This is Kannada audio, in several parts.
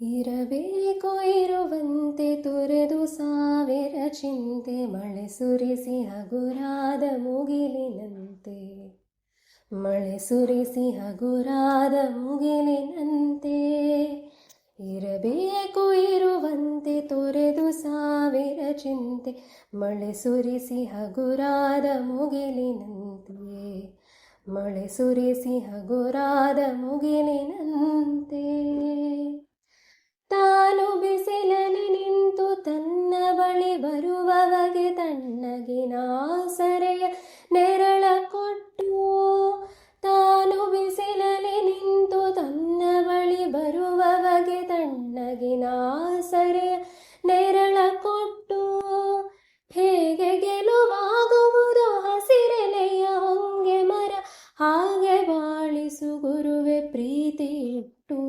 ಇರಬೇಕು ಇರುವಂತೆ ತೊರೆದು ಸಾವಿರ ಚಿಂತೆ, ಮಳೆ ಸುರಿಸಿ ಹಗುರಾದ ಮುಗಿಲಿನಂತೆ. ಮಳೆ ಸುರಿಸಿ ಹಗುರಾದ ಮುಗಿಲಿನಂತೆ. ಇರಬೇಕು ಇರುವಂತೆ ತೊರೆದು ಸಾವಿರ ಚಿಂತೆ, ಮಳೆ ಸುರಿಸಿ ಹಗುರಾದ ಮುಗಿಲಿನಂತೆ. ಮಳೆ ಸುರಿಸಿ ಹಗುರಾದ ಮುಗಿಲಿನಂತೆ. ತಾನು ಬಿಸಿಲಲ್ಲಿ ನಿಂತು ತನ್ನ ಬಳಿ ಬರುವವಗೆ ತಣ್ಣಗಿನ ಆಸರೆಯ ನೆರಳ ಕೊಟ್ಟು. ತಾನು ಬಿಸಿಲಲ್ಲಿ ನಿಂತು ತನ್ನ ಬಳಿ ಬರುವವಗೆ ತಣ್ಣಗಿನ ಆಸರೆಯ ನೆರಳ ಕೊಟ್ಟು. ಹೇಗೆ ಗೆಲುವಾಗುವುದು ಹಸಿರೆಲೆಯ ಹೊಂಗೆ ಮರ, ಹಾಗೆ ಬಾಳಿಸು ಗುರುವೆ ಪ್ರೀತಿ ಇಟ್ಟು.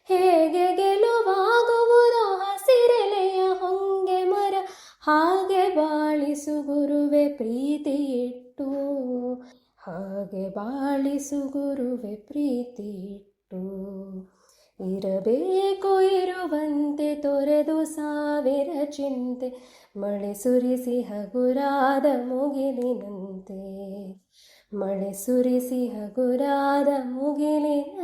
ಹೇಗೆ ಗೆಲುವಾಗುವುದು ಹಸಿರೆಲೆಯ ಹೊಂಗೆ ಮರ, ಹಾಗೆ ಬಾಳಿಸು ಗುರುವೆ ಪ್ರೀತಿ ಇಟ್ಟು. ಹಾಗೆ ಬಾಳಿಸು ಗುರುವೆ ಪ್ರೀತಿ ಇಟ್ಟು. ಇರಬೇಕು ಇರುವಂತೆ ತೊರೆದು ಸಾವಿರ ಚಿಂತೆ, ಮಳೆ ಸುರಿಸಿ ಹಗುರಾದ ಮುಗಿಲಿನಂತೆ. ಮಳೆ ಸುರಿಸಿ ಹಗುರಾದ ಮುಗಿಲಿನಂತೆ.